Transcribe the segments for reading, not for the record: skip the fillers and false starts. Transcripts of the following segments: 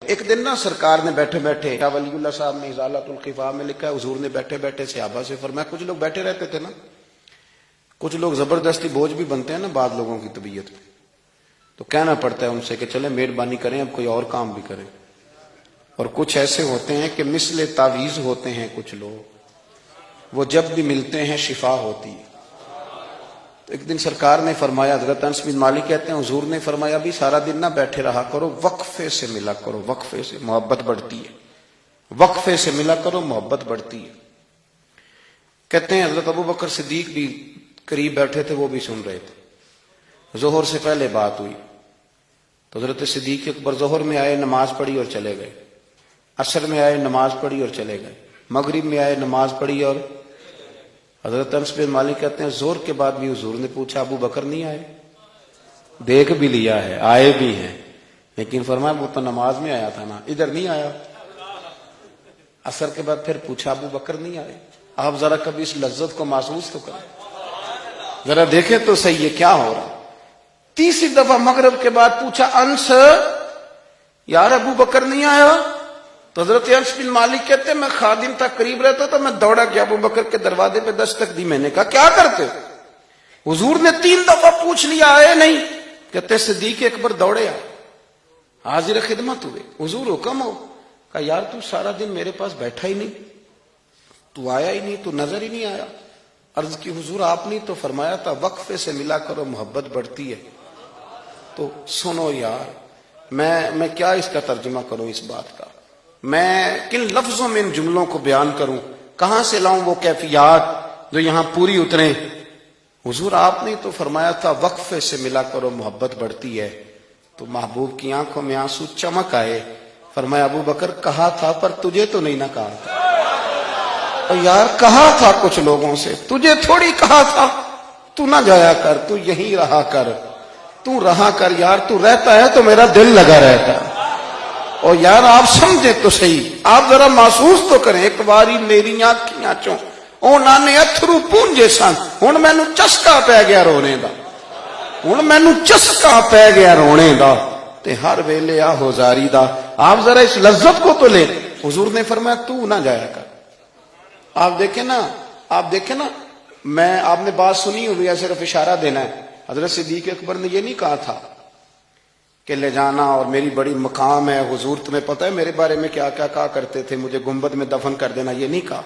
ایک دن نا سرکار نے بیٹھے بیٹھے شاہ ولی اللہ صاحب نے ازالۃ الخفا میں لکھا ہے، حضور نے بیٹھے بیٹھے صحابہ سے فرمایا، کچھ لوگ بیٹھے رہتے تھے نا، کچھ لوگ زبردستی بوجھ بھی بنتے ہیں نا بعض لوگوں کی طبیعت پہ، تو کہنا پڑتا ہے ان سے کہ چلیں مہربانی کریں اب کوئی اور کام بھی کریں۔ اور کچھ ایسے ہوتے ہیں کہ مثل تعویذ ہوتے ہیں کچھ لوگ، وہ جب بھی ملتے ہیں شفا ہوتی ہے۔ تو ایک دن سرکار نے فرمایا، حضرت انس بن مالک کہتے ہیں حضور نے فرمایا بھی سارا دن نہ بیٹھے رہا کرو، وقفے سے ملا کرو، وقفے سے محبت بڑھتی ہے، وقفے سے ملا کرو محبت بڑھتی ہے۔ کہتے ہیں حضرت ابو بکر صدیق بھی قریب بیٹھے تھے، وہ بھی سن رہے تھے۔ ظہر سے پہلے بات ہوئی تو حضرت صدیق اکبر ظہر میں آئے، نماز پڑھی اور چلے گئے، عصر میں آئے نماز پڑھی اور چلے گئے، مغرب میں آئے نماز پڑھی اور حضرت انس بن مالک کہتے ہیں ظہر کے بعد بھی حضور نے پوچھا ابو بکر نہیں آئے؟ دیکھ بھی لیا ہے، آئے بھی ہیں، لیکن فرمایا وہ تو نماز میں آیا تھا نا، ادھر نہیں آیا۔ عصر کے بعد پھر پوچھا ابو بکر نہیں آئے؟ آپ ذرا کبھی اس لذت کو محسوس تو کریں، ذرا دیکھیں تو صحیح ہے کیا ہو رہا۔ تیسری دفعہ مغرب کے بعد پوچھا انس یار ابو بکر نہیں آیا؟ تو حضرت انس بن مالک کہتے ہیں میں خادم تھا، قریب رہتا تو میں دوڑا گیا ابو بکر کے دروازے پہ دستک دی، میں نے کہا کیا کرتے ہو؟ حضور نے 3 دفعہ پوچھ لیا آئے نہیں؟ کہتے صدیق اکبر دوڑے آئے، حاضر خدمت ہوئے، حضور حکم ہو؟ کہا یار تو سارا دن میرے پاس بیٹھا ہی نہیں، تو آیا ہی نہیں، تو نظر ہی نہیں آیا۔ عرض کی حضور آپ نے تو فرمایا تھا وقفے سے ملا کرو محبت بڑھتی ہے۔ تو سنو یار، میں کیا اس کا ترجمہ کروں اس بات کا، میں کن لفظوں میں ان جملوں کو بیان کروں، کہاں سے لاؤں وہ کیفیات جو یہاں پوری اتریں؟ حضور آپ نے تو فرمایا تھا وقفے سے ملا کرو محبت بڑھتی ہے۔ تو محبوب کی آنکھوں میں آنسو چمک آئے، فرمایا ابو بکر کہا تھا پر تجھے تو نہیں نہ کہا تھا۔ اور یار کہا تھا کچھ لوگوں سے، تجھے تھوڑی کہا تھا تو نہ جایا کر، تو یہیں رہا کر، تو رہا کر یار، تو رہتا ہے تو میرا دل لگا رہتا ہے۔ اور یار آپ سمجھیں تو صحیح، آپ ذرا محسوس تو کریں، ایک باری میری آنکھیاں چوں اونا نے اتھرو پونجے سن، ہن مینوں چسکا پی گیا رونے دا، ہن مینوں چسکا پی گیا رونے دا، تے ہر ویلے آہو زاری دا۔ آپ ذرا اس لذت کو تو لیں۔ حضور نے فرمایا تو نہ جایا کر۔ آپ دیکھیں نا، میں آپ نے بات سنی ہوئی ہے، صرف اشارہ دینا ہے۔ حضرت صدیق اکبر نے یہ نہیں کہا تھا کہ لے جانا اور میری بڑی مقام ہے، حضور تمہیں پتہ ہے میرے بارے میں کیا کیا کہا کرتے تھے، مجھے گنبد میں دفن کر دینا، یہ نہیں کہا۔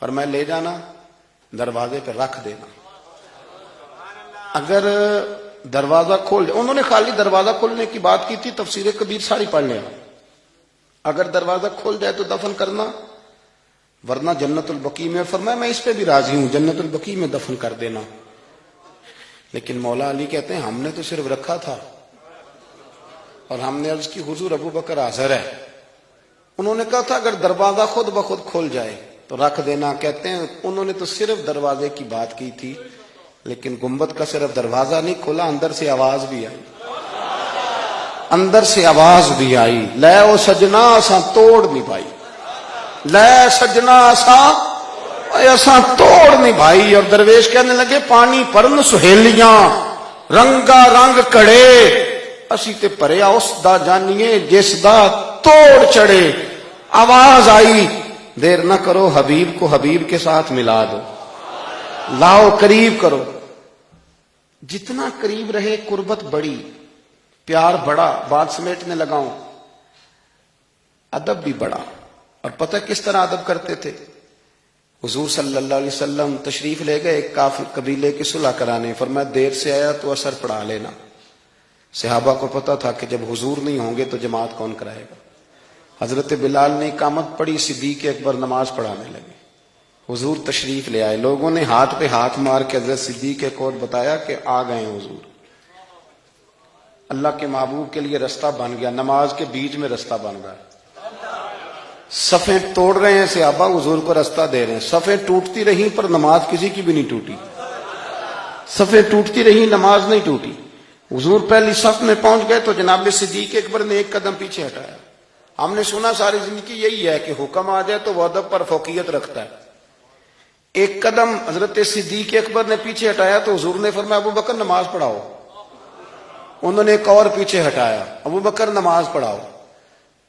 فرمایا لے جانا، دروازے پہ رکھ دینا، اگر دروازہ کھول دے، انہوں نے خالی دروازہ کھولنے کی بات کی تھی، تفسیر کبیر ساری پڑھ لینا، اگر دروازہ کھول جائے تو دفن کرنا، ورنہ جنت البقیع میں۔ فرمایا میں اس پہ بھی راضی ہوں، جنت البقیع میں دفن کر دینا۔ لیکن مولا علی کہتے ہیں ہم نے تو صرف رکھا تھا، اور ہم نے عرض کی حضور ابو بکر حاضر ہے۔ انہوں نے کہا تھا اگر دروازہ خود بخود کھل جائے تو رکھ دینا۔ کہتے ہیں انہوں نے تو صرف دروازے کی بات کی تھی، لیکن گنبد کا صرف دروازہ نہیں کھلا، اندر سے آواز بھی آئی، اندر سے آواز بھی آئی، لے او سجنا اساں توڑ نہیں پائی، لے سجنا اساں توڑ نہیں بھائی۔ اور درویش کہنے لگے پانی پرن سہیلیاں رنگا رنگ کڑے، اسی تے پریا اس دا جانیے جس دا توڑ چڑھے۔ آواز آئی دیر نہ کرو، حبیب کو حبیب کے ساتھ ملا دو، لاؤ قریب کرو۔ جتنا قریب رہے قربت بڑی، پیار بڑا۔ بات سمیٹنے لگاؤں، ادب بھی بڑا۔ اور پتہ کس طرح ادب کرتے تھے؟ حضور صلی اللہ علیہ وسلم تشریف لے گئے ایک کافر قبیلے کی صلح کرانے، فرمایا دیر سے آیا تو اثر پڑھا لینا۔ صحابہ کو پتا تھا کہ جب حضور نہیں ہوں گے تو جماعت کون کرائے گا۔ حضرت بلال نے اقامت پڑھی، صدیق اکبر نماز پڑھانے لگے، حضور تشریف لے آئے۔ لوگوں نے ہاتھ پہ ہاتھ مار کے حضرت صدیق کو بتایا کہ آ گئے حضور۔ اللہ کے محبوب کے لیے رستہ بن گیا، نماز کے بیچ میں رستہ بن گیا۔ صفیں توڑ رہے ہیں صحابہ، حضور کو رستہ دے رہے ہیں، صفیں ٹوٹتی رہیں پر نماز کسی کی بھی نہیں ٹوٹی، صفیں ٹوٹتی رہیں نماز نہیں ٹوٹی۔ حضور پہلی صف میں پہنچ گئے تو جناب صدیق اکبر نے ایک قدم پیچھے ہٹایا۔ ہم نے سنا ساری زندگی یہی ہے کہ حکم آ جائے تو وہ ادب پر فوقیت رکھتا ہے۔ ایک قدم حضرت صدیق اکبر نے پیچھے ہٹایا تو حضور نے فرمایا ابو بکر نماز پڑھاؤ۔ انہوں نے ایک اور پیچھے ہٹایا، ابو بکر نماز پڑھاؤ۔